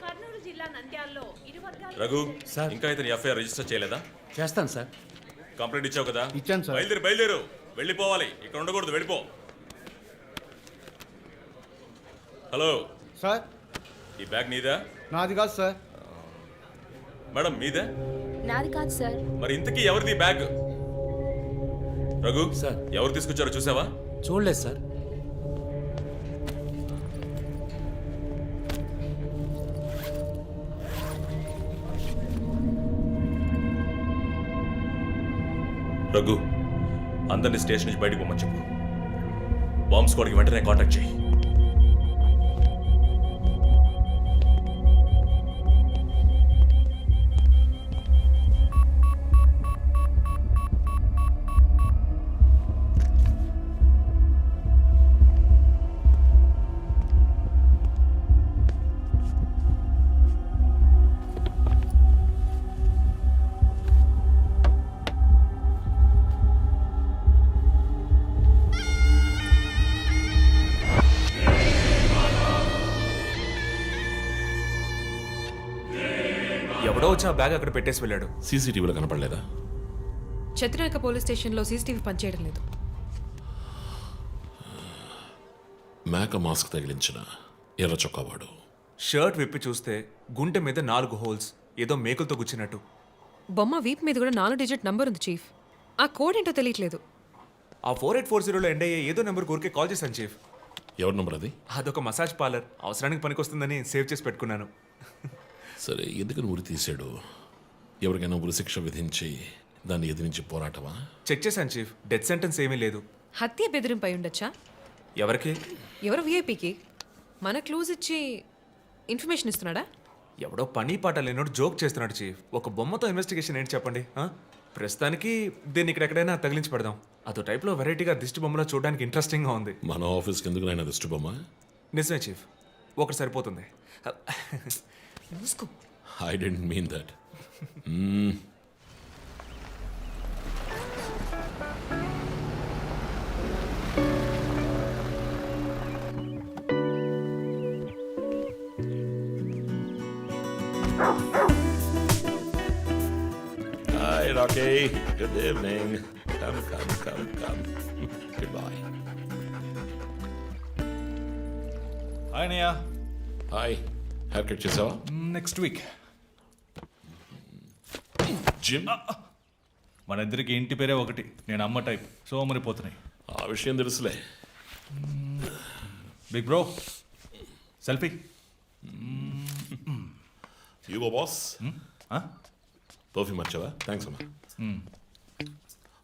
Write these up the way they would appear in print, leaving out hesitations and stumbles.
కర్నూలు జిల్లా నంద్యాలలో రఘు సార్ ఇంకా ఇతని ఎఫ్ఐఆర్ రిజిస్టర్ చేయలేదా? చేస్తాను సార్. కంప్లైంట్ ఇచ్చావు కదా? ఇచ్చాను సార్. బయలుదేరు వెళ్ళిపోవాలి, ఇక్కడ ఉండకూడదు, వెళ్ళిపో. Hello sir. ఈ బ్యాగ్ నీదా? నాది కాదు సార్. మేడం మీదే? నాది కాదు సార్. మరి ఇంతకీ ఎవరిది బ్యాగ్? రఘు సార్. ఎవరు తీసుకొచ్చారో చూసావా? చూడలేదు సార్. రఘు అందరినీ స్టేషన్ నుంచి బయటకు పోమని చెప్పు. బాంబ్ స్క్వాడ్కి వెంటనే కాంటాక్ట్ చేయి. ఎవడో వచ్చి ఆ బ్యాగ్ అక్కడ పెట్టేసి వెళ్ళాడు. సీసీటీవీలో కనపడలేదా? చత్రనాయక పోలీస్ స్టేషన్లో సీసీటీవీ పనిచేయడం లేదు. మేక మాస్క్ తగిలించిన ఎర్ర చొక్కావాడు. షర్ట్ విప్పి చూస్తే గుంటె మీద 4 హోల్స్, ఏదో మేకులతో గుచ్చినట్టు. బొమ్మ వీప్ మీద కూడా 4 డిజిట్ నంబర్ ఉంది చీఫ్. ఆ కోడ్ ఏంటో తెలియట్లేదు. ఆ 4840లో ఎండ్ అయ్యే ఏదో నెంబర్ ఊరికే కాల్ చేశాను చీఫ్. ఎవరి నెంబర్ అది? అదొక మసాజ్ పార్లర్, అవసరానికి పనికొస్తుందని సేవ్ చేసి పెట్టుకున్నాను. సరే, ఎందుకని ఉరి తీశాడు? ఎవరికైనా ఉరి శిక్ష విధించి దాన్ని ఎదిరించి పోరాటమా? చెక్ చేశాను చీఫ్, డెత్ సెంటెన్స్ ఏమీ లేదు. హత్య బెదిరింపై ఉండొచ్చా? ఎవరికి? ఎవరు విఐపీకి మన క్లూజ్ ఇచ్చి ఇన్ఫర్మేషన్ ఇస్తున్నాడా? ఎవడో పని పాట లేనోడు జోక్ చేస్తున్నాడు చీఫ్. ఒక బొమ్మతో ఇన్వెస్టిగేషన్ ఏంటి చెప్పండి. ప్రస్తుతానికి దీన్ని ఇక్కడెక్కడైనా తగిలించి పెడదాం. అదో టైప్లో వెరైటీగా దిష్టి బొమ్మలో చూడడానికి ఇంట్రెస్టింగ్గా ఉంది. మన ఆఫీస్కి ఎందుకు నాయన దిష్టి బొమ్మ? నిజమే చీఫ్, ఒకటి సరిపోతుంది. I didn't mean that. Hi, Rocky. Good evening. Come. Goodbye. Hi అన్నయ్య. Hi. Hair cut చేసావా? Next week. జిమ్? మన ఇద్దరికి ఇంటి పేరే ఒకటి. నేను అమ్మ టైప్, సోమరిపోతున్నాయి. ఆ విషయం తెలుసులే. Big bro, selfie. యుగో బాస్. టోఫీ మర్చావా? థ్యాంక్స్ అమ్మా.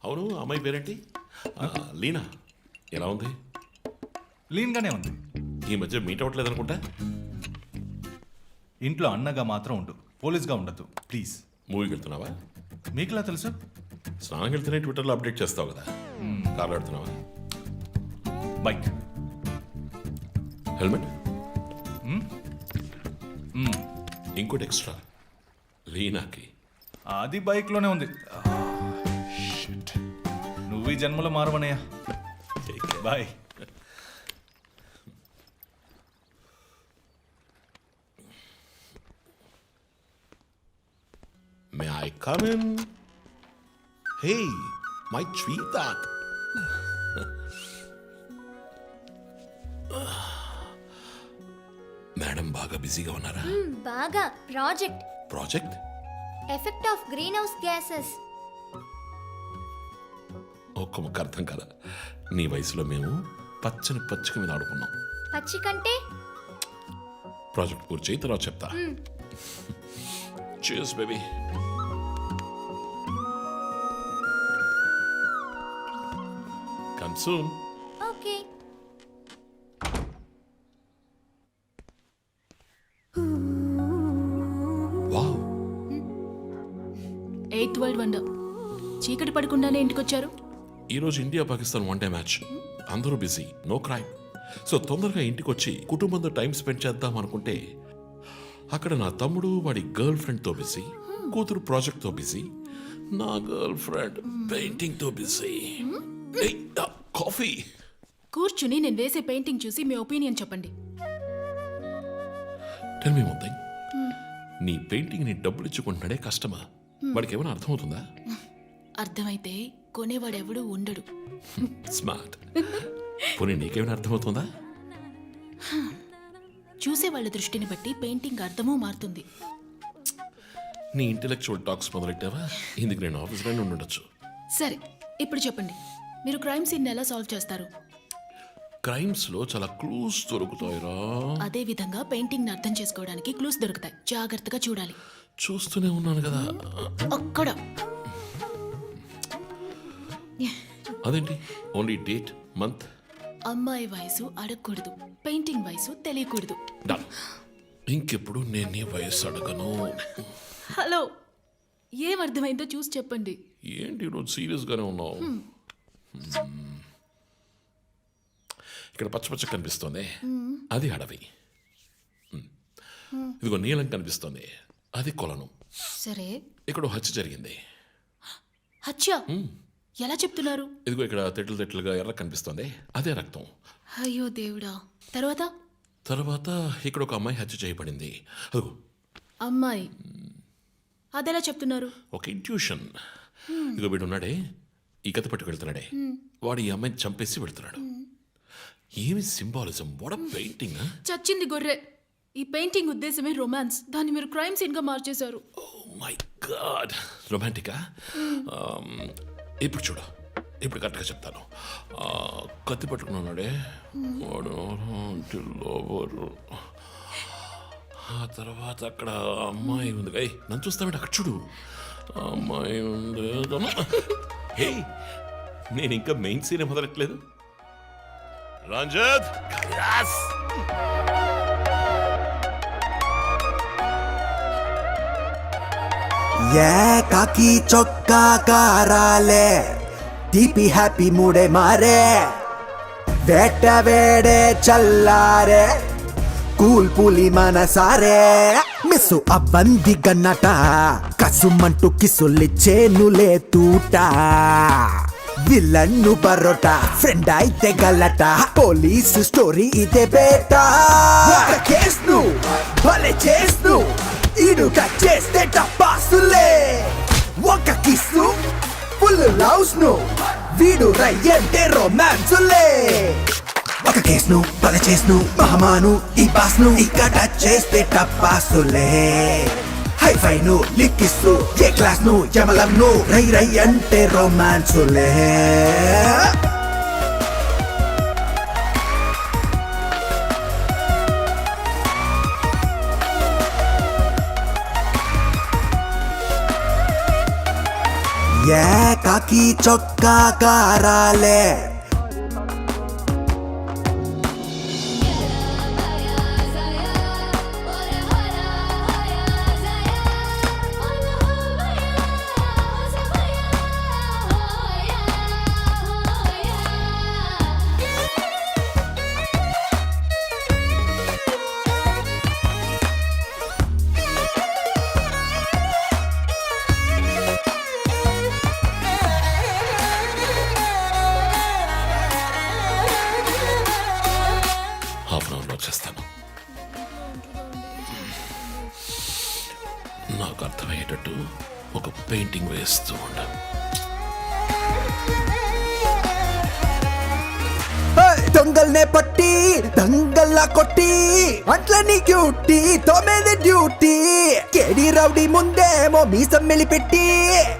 అవును, అమ్మాయి పేరేంటి? లీనా. ఎలా ఉంది? లీన్గానే ఉంది. ఈ మధ్య మీట్ అవ్వట్లేదు అనుకుంటా. ఇంట్లో అన్నగా మాత్రం ఉండు, పోలీస్గా ఉండద్దు ప్లీజ్. మూవీకి వెళ్తున్నావా? మీకులా తెలుసు? స్నానం వెళ్తేనే ట్విట్టర్లో అప్డేట్ చేస్తావు కదా. కార్లో వెళ్తున్నావా? బైక్. హెల్మెట్? ఇంకోటి ఎక్స్ట్రా లీనాకి. అది బైక్లోనే ఉంది. నువ్వు ఈ జన్మలో మారవనయ్యా. Bye. May I come in? Hey, my sweetheart. Madam బాగా బిజీగా ఉన్నారా? బాగా. Project? Effect of green house gases. ఒక్క ముక్క అర్థం కదా. నీ వయసులో మేము పచ్చక మీద ఆడుకున్నాం. పచ్చి కంటే ప్రాజెక్ట్ పూర్తి చేయి, తర్వాత చెప్తా. Cheers, baby. Come soon. Okay. Wow. 8th world wonder. చీకటి పడకుండానే ఇంటికొచ్చారు. ఈరోజు India Pakistan one day match. అందరూ బిజీ, నో క్రైమ్. సో తొందరగా ఇంటికి వచ్చి కుటుంబంతో టైం స్పెండ్ చేద్దాం అనుకుంటే అక్కడ నా తమ్ముడు వాడి గర్ల్ ఫ్రెండ్తో బిజీ, కూతురు ప్రాజెక్ట్తో బిజీ, నా గర్ల్ ఫ్రెండ్ పెయింటింగ్తో బిజీ. కాఫీ. కూర్చుని నేను వేసే పెయింటింగ్ చూసి మీ ఒపీనియన్ చెప్పండి. టెల్ మీ వన్ థింగ్, నీ పెయింటింగ్ ని డబ్బులు ఇచ్చుకుంటున్నాడే కష్టమా? వాడికి ఏమైనా అర్థమవుతుందా? అర్థమైతే కొనేవాడెవడూ ఉండడు. స్మార్ట్. పోనీ నీకేమైనా అర్థమవుతుందా? చూసేవాళ్ళ దృష్టిని బట్టి పెయింటింగ్ అర్థమూ మారుతుంది. నీ ఇంటెలెక్చువల్ టాక్స్ మొదలెట్టావా? ఇందుకు నేను ఆఫీస్లోనే ఉండొచ్చు. సరే, ఇప్పుడు చెప్పండి, మీరు క్రైమ్ సీన్ ఎలా సాల్వ్ చేస్తారు? క్రైమ్స్ లో చాలా క్లూస్ దొరుకుతాయిరా. అదే విధంగా పెయింటింగ్ ని అర్థం చేసుకోవడానికి క్లూస్ దొరుకుతాయి. జాగ్రత్తగా చూడాలి. చూస్తూనే ఉన్నాను కదా. అక్కడ అదేంటి ఓన్లీ డేట్ మంత్? అమ్మాయి వయసు అడగకూడదు, పెయింటింగ్ వయసు తెలియకూడదు. డన్. ఇంకెప్పుడు నేను నీ వయస్సు అడగను. హలో, ఏం అర్థమైందో చూసి చెప్పండి. ఏంటి నువ్వు సీరియస్ గానే ఉన్నావు? ఇక్కడ పచ్చ పచ్చ కనిపిస్తోంది, అది అడవి. ఇదిగో నీలం కనిపిస్తోంది, అది కొలను. సరే, ఇక్కడ హత్య జరిగింది. హత్య ఎలా చెప్తున్నారు? ఇదిగో ఇక్కడ తెట్లు తెట్లుగా ఎర్ర కనిపిస్తోంది, అదే రక్తం. అయ్యో దేవుడా. తర్వాత తర్వాత ఇక్కడ ఒక అమ్మాయి హత్య చేయబడింది. అదిగో అమ్మాయి, అదెలా చెప్తున్నారు? ఒక ఇంట్యూషన్. ఇదిగో వీడు ఉన్నాడే, ఈ కథ పట్టుకు వెళ్తున్నాడే, వాడు ఈ అమ్మాయిని చంపేసి వెళ్తున్నాడు. ఏమి సింబాలిజం, వాట్ పెయింటింగ్. చచ్చింది గొర్రె. ఈ పెయింటింగ్ ఉద్దేశమే రొమాన్స్, దాన్ని మీరు క్రైమ్ సీన్ గా మార్చేశారు. ఓ మై గాడ్, రొమాంటికా? ఇప్పుడు చూడు, ఇప్పుడు కరెక్ట్గా చెప్తాను. కత్తి పట్టుకున్నాడే వాడు లోవరు. ఆ తర్వాత అక్కడ అమ్మాయి ఉంది. నన్ను చూస్తామంటే అక్కడ చూడు, అమ్మాయి ఉంది. హే, నేను ఇంకా మెయిన్ సీన్ మొదలట్లేదు. రంజిత్, కాకి చొక్కా కారాలే తీపి హ్యాపీ మూడే మారే వేట వేడే చల్లారే కూల్ పులి మనసారే మిస్సు అవ్వంది గన్నట కసుమంటూ కిసులిచ్చేనులే తూట విలన్ను బరోటా ఫ్రెండ్ అయితే గలట పోలీసు స్టోరీ ఇదే బేటా కేస్ను భలే చేస్ను ఇడు కట్ చేస్తే టపాసులే ఒక కిస్సు ఫుల్ లవ్స్ ను వీడు రయ్యంటే రొమాన్సులే ఒక కేస్ను భలే చేస్ను మహమాను ఈ బాస్ను ఇక టచ్ చేస్తే టపాసులే హైఫైను లిక్కిస్తూ ఏ క్లాస్ ను యమలంను రై రై అంటే రొమాన్సులే కాకి చొక్కా కారాలే వచ్చేస్తాను. నాకు అర్థమయ్యేటట్టు ఒక పెయింటింగ్ వేస్తూ ఉండ. దొంగల్నే పట్టి దంగల్లా కొట్టి అట్లని క్యూటీ తోమేది డ్యూటీ కేడి రౌడీ ముందేమో మీసం మెలిపెట్టి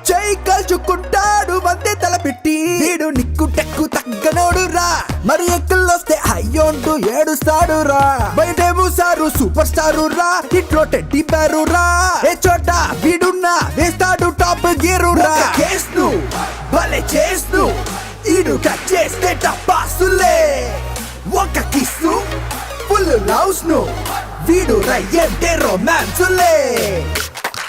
చై కల్చుకుంటాడు వందే తలపెట్టి వీడు నిక్కు టెక్కు తగ్గనోడు రా మరి ఎక్కలొస్తే అయ్యోంటూ ఏడుస్తాడు రా బయటేమో సారు సూపర్ స్టారు రా ఇంట్లో టెడ్డీ పేరు రా ఏ చోట వీడున్నా వేస్తాడు టాప్ గీరు రా కేస్ను భలే చేస్ను ఇడు కట్ చేస్తే టపాసులే ఒక కిస్సు ఫుల్ లవ్స్ ను వీడు రయ్యంటే రొమాన్సులే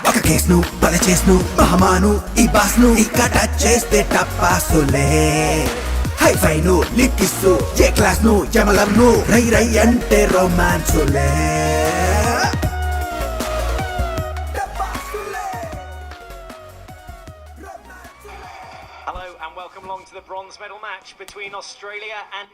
ఒక కేస్ను భలే చేస్ను మహమాను ఈ బాస్ను ఇక టచ్ చేస్తే టపాసులే హైఫైను లిక్కిస్తూ ఏ క్లాస్ ను యమలంను రై రై అంటే రొమాన్సులే Hello and welcome along to the bronze medal match between Australia and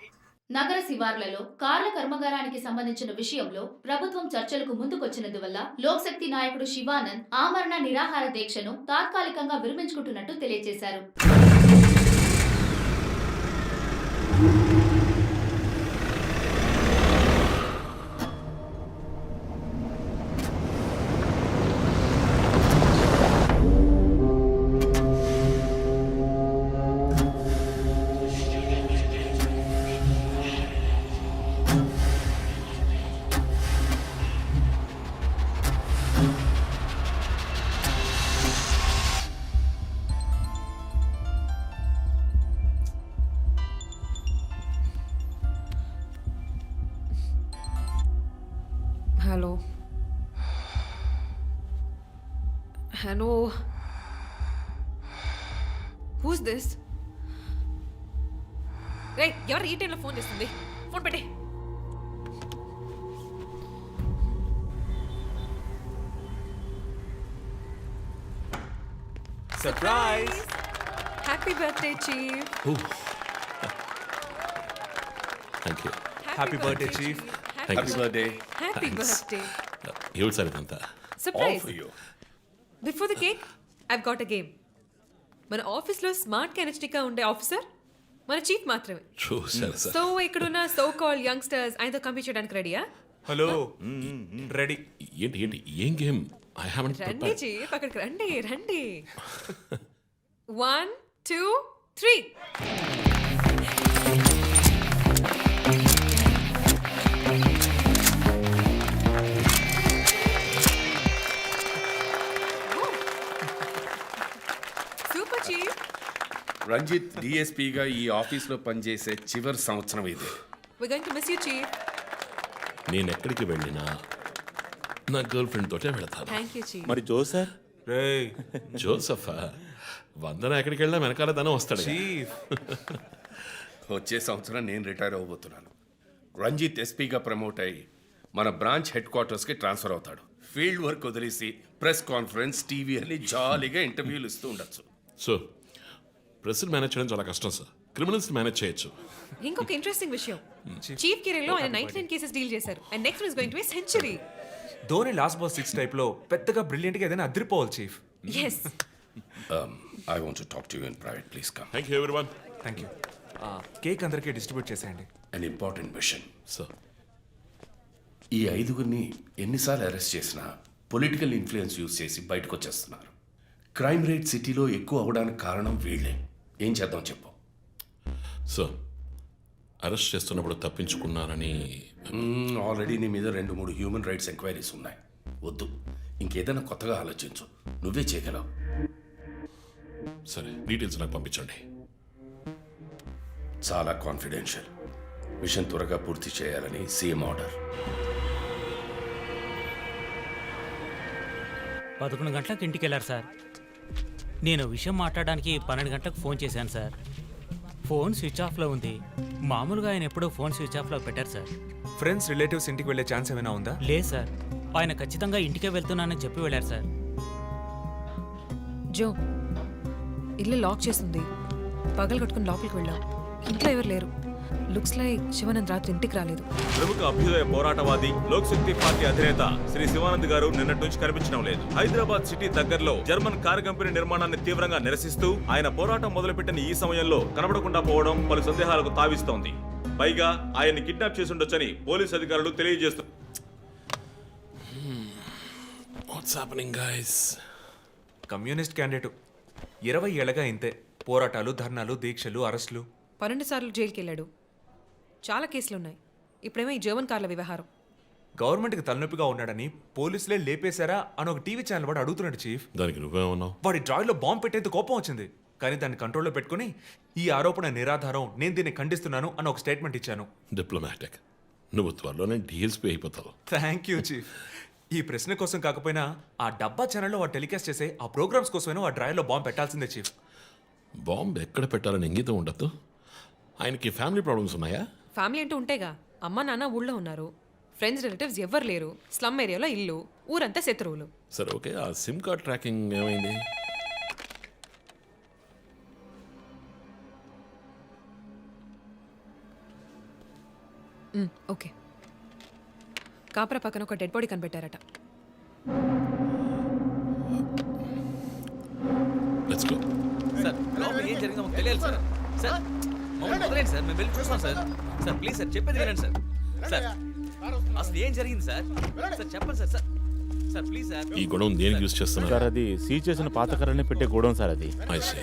నగర శివార్లలో కార్ల కర్మాగారానికి సంబంధించిన విషయంలో ప్రభుత్వం చర్చలకు ముందుకొచ్చినందువల్ల లోక్శక్తి నాయకుడు శివానంద్ ఆమరణ నిరాహార దీక్షను తాత్కాలికంగా విరమించుకుంటున్నట్టు తెలియజేశారు. Hello who's this? రే, ఎవరు ఈ టైంలో ఫోన్ చేస్తుంది? ఫోన్ పెట్టే. Surprise! Happy birthday chief. Thank you. Happy birthday chief. Thank you. Birthday. Happy birthday. ఏమిటి సార్ ఇదంతా? Surprise. Before the cake I've got a game. మన ఆఫీస్లో స్మార్ట్ కెనెస్టిక్గా ఉండే ఆఫీసర్ మన చీఫ్ మాత్రమే. చూసారు సార్. సో ఇక్కడున్న సో కాల్ యంగ్స్టర్స్ ఆయనతో కంపీట్ చేయడానికి రెడీయా? Hello, ready. ఏంటి ఏంటి ఏం గేమ్? ఐ హావెంట్ రండి ప్రిపేర్డ్. చీఫ్, అక్కడికి రండి రండి. 1 2 3. Super chief. రంజిత్ డిఎస్పీగా ఈ ఆఫీస్లో పనిచేసే చివరి సంవత్సరం ఇది. We're going to miss you, chief. నేను ఎక్కడికి వెళ్ళినా నా గర్ల్ ఫ్రెండ్ తోటే వెళతాను. Thank you, chief. మరి జోసర్? రేయ్ జోసఫా, వందన ఎక్కడికి వెళ్ళినా వెనకాల తనే వస్తాడు. చీఫ్, వచ్చే సంవత్సరం నేను రిటైర్ అవ్వబోతున్నాను. రంజిత్ ఎస్పీగా ప్రమోట్ అయ్యి మన బ్రాంచ్ హెడ్ క్వార్టర్స్కి ట్రాన్స్ఫర్ అవుతాడు. ఫీల్డ్ వర్క్ వదిలేసి ప్రెస్ కాన్ఫరెన్స్, టీవీ అని జాలీగా ఇంటర్వ్యూలు ఇస్తూ ఉండొచ్చు. సో ప్రెస్ మేనేజ్ చేయడం చాలా కష్టం సార్. క్రిమినల్స్ మేనేజ్ చేయొచ్చు. ఇంకొక ఇంట్రెస్టింగ్ విషయం, చీఫ్ కెరీర్లో ఆయన 99 కేసెస్ డీల్ చేశారు and next is going to be century. Dhoni last ball 6 టైప్లో పెద్దగా బ్రిలియంట్గా ఏదైనా అదిరిపోవాలి chief. yes. I want to talk to you in private, please come. Thank you everyone. Thank you. Cake అందరికీ డిస్ట్రిబ్యూట్ చేసేయండి. An important machine. సార్ ఈ 5గురిని ఎన్నిసార్లు arrest చేసినా పొలిటికల్ ఇన్ఫ్లుయెన్స్ యూజ్ చేసి బయటకు వచ్చేస్తున్నారు. క్రైమ్ రేట్ సిటీలో ఎక్కువ అవడానికి కారణం వీళ్ళే. ఏం చేద్దాం చెప్పు. సార్ అరెస్ట్ చేస్తున్నప్పుడు తప్పించుకున్నారని ఆల్రెడీ నీ మీద 2-3 హ్యూమన్ రైట్స్ ఎంక్వైరీస్ ఉన్నాయి. వద్దు, ఇంకేదైనా కొత్తగా ఆలోచించు. నువ్వే చేయగలవు. సరే, డీటెయిల్స్ నాకు పంపించండి. చాలా కాన్ఫిడెన్షియల్. మిషన్ త్వరగా పూర్తి చేయాలని సీఎం ఆర్డర్. 11 గంటలకు ఇంటికి వెళ్ళారు సార్. నేను విషయం మాట్లాడడానికి 12 గంటలకు ఫోన్ చేశాను సార్. ఫోన్ స్విచ్ ఆఫ్లో ఉంది. మామూలుగా ఆయన ఎప్పుడూ ఫోన్ స్విచ్ ఆఫ్లో పెట్టారు సార్. ఫ్రెండ్స్, రిలేటివ్స్ ఇంటికి వెళ్ళే ఛాన్స్ ఏమైనా ఉందా? లేదు సార్, ఆయన ఖచ్చితంగా ఇంటికే వెళ్తున్నానని చెప్పి వెళ్ళారు సార్. జో, ఇల్లు లాక్ చేస్తుంది. పగలు కట్టుకుని లోపలికి వెళ్ళాం. ఇంట్లో ఎవరు లేరు. లుక్స్ లైక్ శివానంద్ రాత్రి ఇంటికి రాలేదు. ప్రముఖ అభ్యుదయ పోరాటవాది లోక్శక్తి పార్టీ అధినేత శ్రీ శివానంద్ గారు నిన్నటి నుంచి కనిపించడం లేదు. హైదరాబాద్ సిటీ దగ్గరలో జర్మన్ కార్ కంపెనీ నిర్మాణాన్ని తీవ్రంగా నిరసిస్తూ ఆయన పోరాటం మొదలుపెట్టిన ఈ సమయంలో కనబడకుండా పోవడం పలు సందేహాలకు తావిస్తోంది. పైగా ఆయన్ని కిడ్నాప్ చేసి ఉండొచ్చని పోలీసు అధికారులు తెలియజేస్తున్నారు. What's happening guys? Communist candidate 20 ఏళ్ళగా ఇంతే. పోరాటాలు, ధర్నాలు, దీక్షలు, అరెస్టులు. 12 సార్లు జైలుకి వెళ్ళాడు. చాలా కేసులు ఉన్నాయి. ఇప్పుడేమో ఈ జర్మన్ కార్ల వ్యవహారం. గవర్నమెంట్కి తలనొప్పిగా ఉన్నాడని పోలీసులే లేపేశారా అని ఒక టీవీ ఛానల్ వాడు అడుగుతున్నాడు చీఫ్. దానికి నువ్వేమన్నావు? వాడి డ్రాయిలో బాంబు పెట్టేందుకు కోపం వచ్చింది, కానీ దాన్ని కంట్రోల్లో పెట్టుకుని ఈ ఆరోపణ నిరాధారం, నేను దీన్ని ఖండిస్తున్నాను అని ఒక స్టేట్మెంట్ ఇచ్చాను. డిప్లొమాటిక్. నువ్వు త్వరలోనే డిఎస్పీ అయిపోతావు. Thank you chief. ఈ ప్రశ్న కోసం కాకపోయినా ఆ డబ్బా ఛానల్లో వాడు టెలికాస్ట్ చేసే ఆ ప్రోగ్రామ్స్ కోసమైనా ఆ డ్రాయిలో బాంబు పెట్టాల్సిందే చీఫ్. బాంబు ఎక్కడ పెట్టాలని ఇంగితం ఉండద్దు. ఆయనకి ఫ్యామిలీ ప్రాబ్లమ్స్ ఉన్నాయా? ఫ్యామిలీ అంటూ ఉంటేగా. అమ్మ నాన్న ఊళ్ళో ఉన్నారు. ఫ్రెండ్స్, రిలేటివ్స్ ఎవ్వరు లేరు. స్లమ్ ఏరియాలో ఇల్లు, ఊరంతా శత్రువులు. సరే ఓకే, ఆ సిమ్ కార్డ్ ట్రాకింగ్ ఏమైంది? ఓకే. కాపరా పక్కన ఒక డెడ్ బాడీ కనిపెట్టారట. Let's go. సార్ లోపల ఏం జరిగిందో మాకు తెలియాలి సార్. సార్ మమ్మల్ని వదిలేండి సార్, మేము వెళ్ళి చూస్తాం సార్. సార్ ప్లీజ్ సార్, చెప్పేది వినండి సార్. సార్ అసలు ఏం జరిగింది సార్? సార్ చెప్పండి sir. Sir sir please sir. ఈ గొడవ దేనికి యూజ్ చేస్తున్నారు? సార్ అది సీజ్ చేసిన పాత కర్రని పెట్టే గోడౌన్ సార్ అది. I see.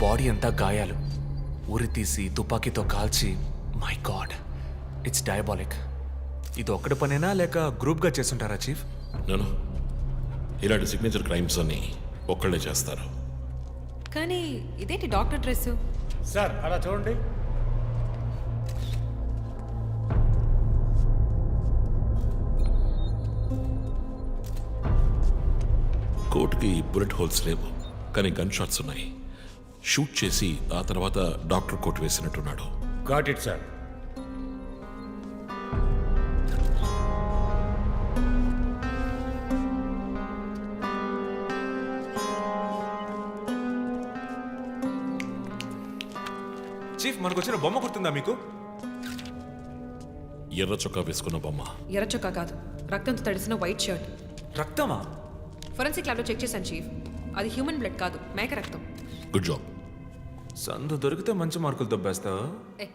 బాడీ అంతా గాయాలు, ఉరి తీసి తుపాకీతో కాల్చి. My God, it's diabolic. ఇది ఒక్కడి పనేనా లేక గ్రూప్గా చేస్తుంటారా చీఫ్? నేను ఇలాంటి సిగ్నేచర్ క్రైమ్స్ అన్ని ఒక్కళ్ళే చేస్తారు. కానీ ఇదేంటి డాక్టర్ డ్రెస్? సార్ అలా చూడండి. కోట్కి బుల్లెట్ హోల్స్ లేవు, కానీ గన్ షాట్స్ ఉన్నాయి. షూట్ చేసి ఆ తర్వాత డాక్టర్ కోట్ వేసినట్టున్నాడు. Got it sir. చీఫ్, మనకు వచ్చిన బొమ్మ గుర్తుందా మీకు? ఎర్ర చొక్కా వేసుకున్న బొమ్మ. ఎర్ర చొక్కా కాదు, రక్తంతో తడిసిన వైట్ షర్ట్. రక్తమా? ఫోరెన్సిక్ ల్యాబ్లో చెక్ చేశాను చీఫ్. అది హ్యూమన్ బ్లడ్ కాదు, మేక రక్తం. Good job. సందు దొరికితే మంచి మార్కులు దొబ్బేస్తావు.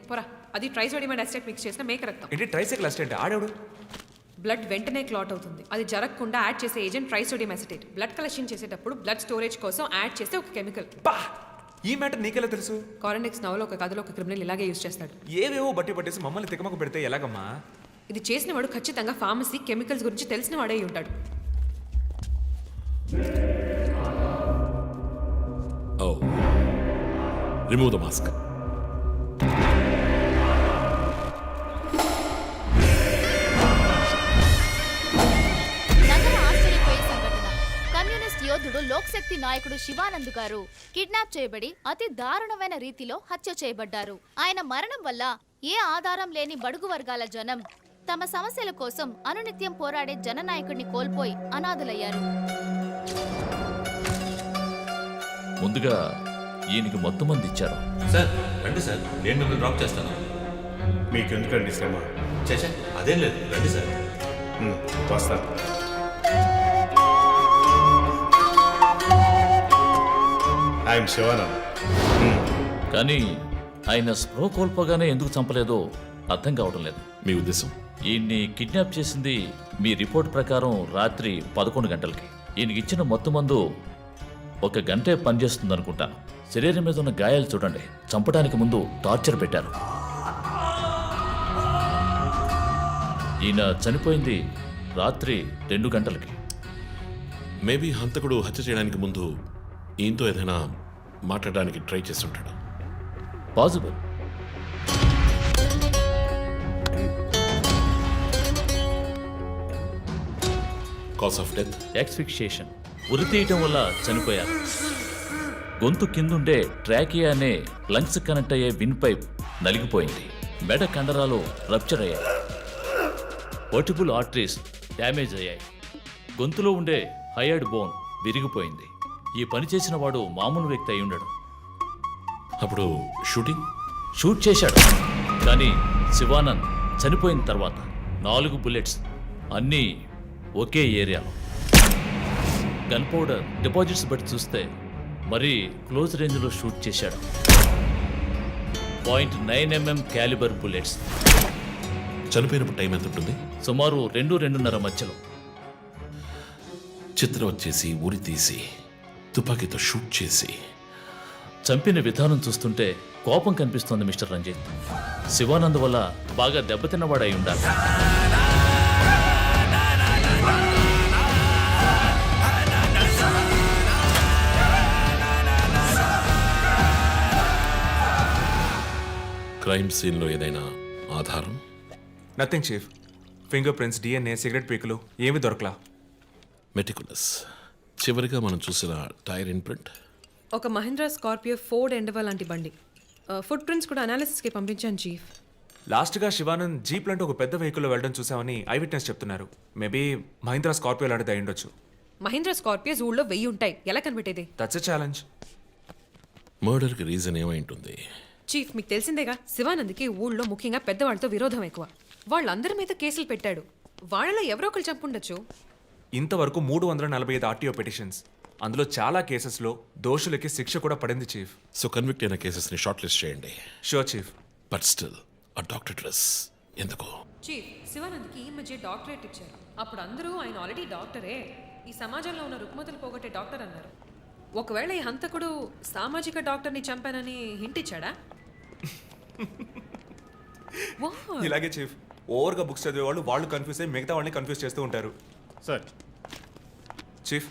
పోరా, అది ట్రైసోడియం అండ్ అసిటేట్ మిక్స్ చేసిన మేక రక్తం. ఏంటి ట్రైసైకిల్ అసిస్టెంట్? ఆడేవాడు. బ్లడ్ వెంటనే క్లాట్ అవుతుంది. అది జరగకుండా యాడ్ చేసే agent trisodium acetate. Blood collection చేసేటప్పుడు బ్లడ్ స్టోరేజ్ కోసం యాడ్ చేసే ఒక కెమికల్. ఈ మ్యాటర్ నీకెలా తెలుసు? కారెనిక్స్ నవలో ఒక కథలో ఒక క్రిమినల్ ఇలాగే యూజ్ చేస్తాడు. ఏవేవో బట్టి పట్టేసి మమ్మల్ని తికమక పెడితే ఎలాగమ్మా? ఇది చేసిన వాడు ఖచ్చితంగా ఫార్మసీ కెమికల్స్ గురించి తెలిసిన వాడే ఉంటాడు. ఓ, రిమూవ్ ద మాస్క్. నగర ఆశ్చర్యపోయే సంఘటన. కమ్యూనిస్ట్ యోధుడు లోక్శక్తి నాయకుడు శివానంద్ గారు కిడ్నాప్ చేయబడి అతి దారుణమైన రీతిలో హత్య చేయబడ్డారు. ఆయన మరణం వల్ల ఏ ఆధారం లేని బడుగు వర్గాల జనం తమ సమస్యల కోసం అనునిత్యం పోరాడే జననాయకుడిని కోల్పోయి అనాథులయ్యారు. ముందుగా ఈయనకి మొత్తం మంది ఇచ్చారు. సార్ రండి సార్, నేను మిమ్మల్ని డ్రాప్ చేస్తాను. మీకు ఎందుకండి శ్రమ? చేసా అదేం లేదు, రండి సార్. వస్తాను. ఐఎమ్ శివానంద్. కానీ ఆయన స్పృహ కోల్పోగానే ఎందుకు చంపలేదో అర్థం కావడం లేదు. మీ ఉద్దేశం? ఈయన్ని కిడ్నాప్ చేసింది మీ రిపోర్ట్ ప్రకారం రాత్రి 11 గంటలకి. ఈయనకి ఇచ్చిన మొత్తం మందు 1 గంటే పనిచేస్తుంది అనుకుంటాను. శరీరం మీద ఉన్న గాయాలు చూడండి. చంపడానికి ముందు టార్చర్ పెట్టారు. ఈయన చనిపోయింది రాత్రి 2 గంటలకి. మేబీ హంతకుడు హత్య చేయడానికి ముందు ఈయనతో ఏదైనా మాట్లాడడానికి ట్రై చేస్తుంటాడు. Possible. Cause of death? Asphyxiation. ఉరి తీయటం వల్ల చనిపోయారు. గొంతు కిందుండే ట్రాకియా అనే లంగ్స్ కనెక్ట్ అయ్యే విన్ పైప్ నలిగిపోయింది. మెడ కండరాలు రప్చర్ అయ్యాయి. వర్టిబుల్ ఆర్టరీస్ డ్యామేజ్ అయ్యాయి. గొంతులో ఉండే హయర్డ్ బోన్ విరిగిపోయింది. ఈ పని చేసిన వాడు మామూలు వ్యక్తి అయి ఉండడు. అప్పుడు షూట్ చేశాడు. కానీ శివానంద్ చనిపోయిన తర్వాత 4 బుల్లెట్స్, అన్నీ ఒకే ఏరియాలో. గన్ పౌడర్ డిపాజిట్స్ బట్టి చూస్తే మరీ క్లోజ్ రేంజ్లో షూట్ చేశాడు. .9mm calibre bullets. చనిపోయినప్పుడు టైం ఎంత ఉంటుంది? సుమారు 2-2:30 మధ్యలో. చిత్రం వచ్చేసి ఉరి తీసి తుపాకీతో షూట్ చేసి చంపిన విధానం చూస్తుంటే కోపం కనిపిస్తోంది మిస్టర్ రంజిత్. శివానంద్ వల్ల బాగా దెబ్బతిన్నవాడై ఉండాలి. క్రైమ్ సీన్లో ఏదైనా ఆధారం? Nothing chief. Finger prints, DNA, cigarette పీకులు ఏమీ దొరకలా. మెటికులస్. చివరిగా మనం చూసిన టైర్ ఇన్ప్రింట్ ఒక మహీంద్రా స్కార్పియో ఫోర్డ్ ఎండవా లాంటి బండి. ఫుట్ ప్రింట్స్ కూడా అనాలిసిస్కి పంపించాను చీఫ్. లాస్ట్గా శివానంద్ జీప్ లాంటి ఒక పెద్ద వెహికల్లో వెళ్ళడం చూసామని ఐ విట్నెస్ చెప్తున్నారు. మేబీ మహీంద్రా స్కార్పియో లాంటిది అయి ఉండొచ్చు. మహీంద్రా స్కార్పియోస్ ఊళ్ళో 1000 ఉంటాయి, ఎలా కనిపెట్టేది? That's a challenge. మర్డర్కి రీజన్ ఏమై ఉంటుంది? చీఫ్, మీకు తెలిసిందేగా, శివానంద్కి ఊళ్ళో ముఖ్యంగా పెద్దవాళ్ళతో విరోధం ఎక్కువ. వాళ్ళందరి మీద కేసులు పెట్టాడు. వాళ్ళలో ఎవరో ఒకరు చంపుండొచ్చు. ఇంతవరకు 345 ఆర్టీఓ పిటిషన్స్, అందులో చాలా కేసెస్లో దోషులకి శిక్ష కూడా పడింది చీఫ్. సో కన్విక్ట్ అయిన కేసెస్ని షార్ట్ లిస్ట్ చేయండి. Sure chief. బట్ స్టిల్ ఆ డాక్టర్ డ్రెస్ ఎందుకు? చీఫ్, శివానంద్కి ఈ మధ్య డాక్టరేట్ ఇచ్చారు. అప్పుడు అందరూ ఆయన ఆల్రెడీ డాక్టరే, ఈ సమాజంలో ఉన్న రుగ్మతలు పోగొట్టే డాక్టర్ అన్నారు. ఒకవేళ ఈ హంతకుడు సామాజిక డాక్టర్ని చంపానని హింట్ ఇచ్చాడా? ఇలాగే చీఫ్, ఓవర్గా బుక్స్ చదివేవాళ్ళు వాళ్ళు కన్ఫ్యూజ్ అయ్యి మిగతా వాళ్ళని కన్ఫ్యూజ్ చేస్తూ ఉంటారు. సార్, చీఫ్,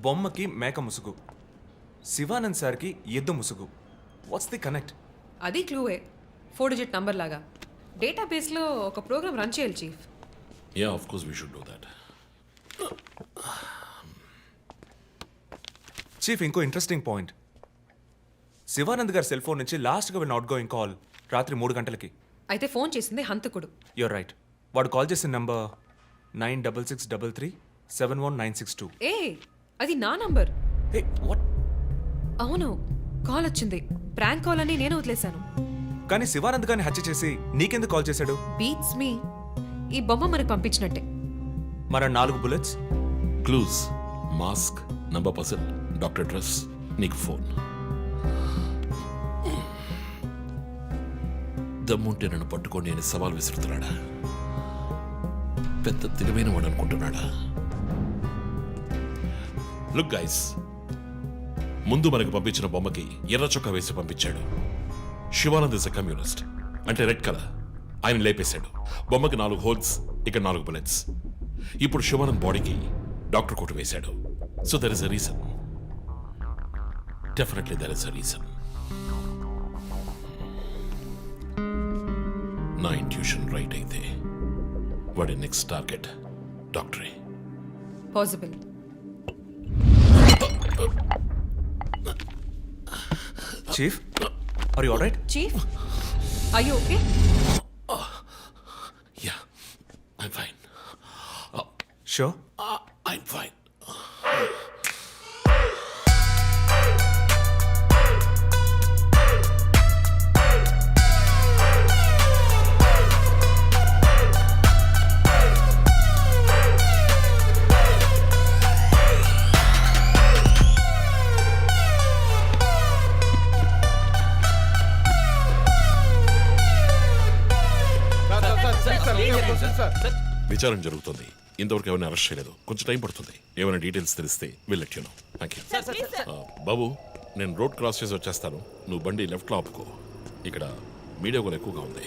బొమ్మకి మేక ముసుగు, శివానంద్ సార్కి ఎద్దు ముసుగు. What's the connect? అది క్లూవే, 4 డిజిట్ నంబర్ లాగా. డేటాబేస్లో ఒక ప్రోగ్రామ్ రన్ చేయాలి chief. Yeah, of course we should do that. Chief, ఇంకో ఇంట్రెస్టింగ్ పాయింట్. శివానంద్ గారి సెల్ ఫోన్ నుంచి లాస్ట్గా వెళ్ళిన అవుట్ గోయింగ్ కాల్ రాత్రి 3 గంటలకి. అయితే ఫోన్ చేసింది హంతకుడు. You're right. వాడు కాల్ చేసిన నంబర్ 9663371962. ఏ, అది నా నంబర్. Hey, what? అవును, కాల్ వచ్చింది. ప్రాంక్ కాల్ అని నేను వదిలేశాను. కానీ శివానంద్ గారిని హత్య చేసి నీకెందుకు కాల్ చేశాడు? బీట్స్ మీ. ఈ బొమ్మ మనకు పంపించినట్టే. మన 4 bullets, clues, mask, number person, doctor dress, నీకు ఫోన్. దమ్ముంటే నన్ను పట్టుకొని నేను సవాల్ విసురుతున్నాడా? పెద్ద తెలివైన వాడు అనుకుంటున్నాడా? లుక్ గైస్, ముందు మనకు పంపించిన బొమ్మకి ఎర్ర చొక్కా వేసి పంపించాడు. శివానంద్ ఇస్ అ కమ్యూనిస్ట్, అంటే రెడ్ కలర్. ఆయన లేపేశాడు. బొమ్మకి 4 హోల్స్, ఇక్కడ 4 బుల్లెట్స్. ఇప్పుడు శివానంద్ బాడీకి డాక్టర్ కోట్ వేశాడు. So there is a reason. Definitely there is a reason. నా ఇంట్యూషన్ రైట్ అయితే వాడి నెక్స్ట్ టార్గెట్ డాక్టరే. Possible. Chief, are you alright? Chief, are you okay? Yeah, I'm fine. Sure? I'm fine. విచారణ జరుగుతుంది. ఇంతవరకు ఎవరిని arrest చేయలేదు. కొంచెం టైం పడుతుంది. ఏమైనా డీటెయిల్స్ తెలిస్తే will let you know. Thank you. బాబు, నేను రోడ్ క్రాస్ చేసి వచ్చేస్తాను. నువ్వు బండి లెఫ్ట్లో ఆపుకో. ఇక్కడ మీడియా కూడా ఎక్కువగా ఉంది.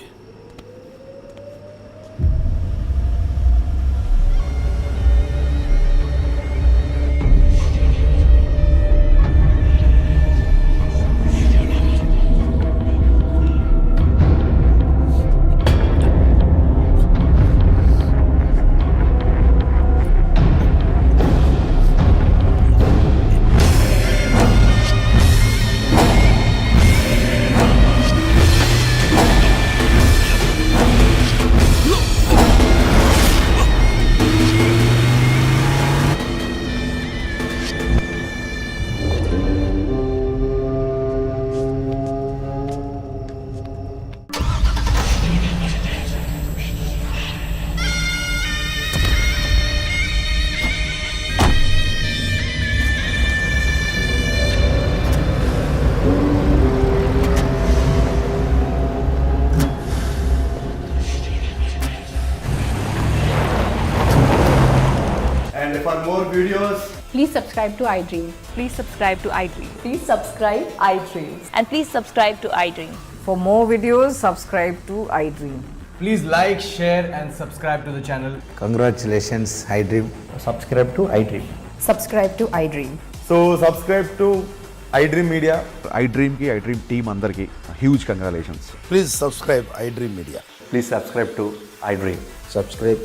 Please subscribe to iDream. Please subscribe to iDream. Please subscribe iDream. And please subscribe to iDream. For more videos, subscribe to iDream. Please like, share and subscribe to the channel. Congratulations, iDream. Subscribe to iDream. Subscribe to iDream. So subscribe to iDream Media. iDream ki iDream team andarki huge congratulations. Please subscribe iDream Media. Please subscribe to iDream. Subscribe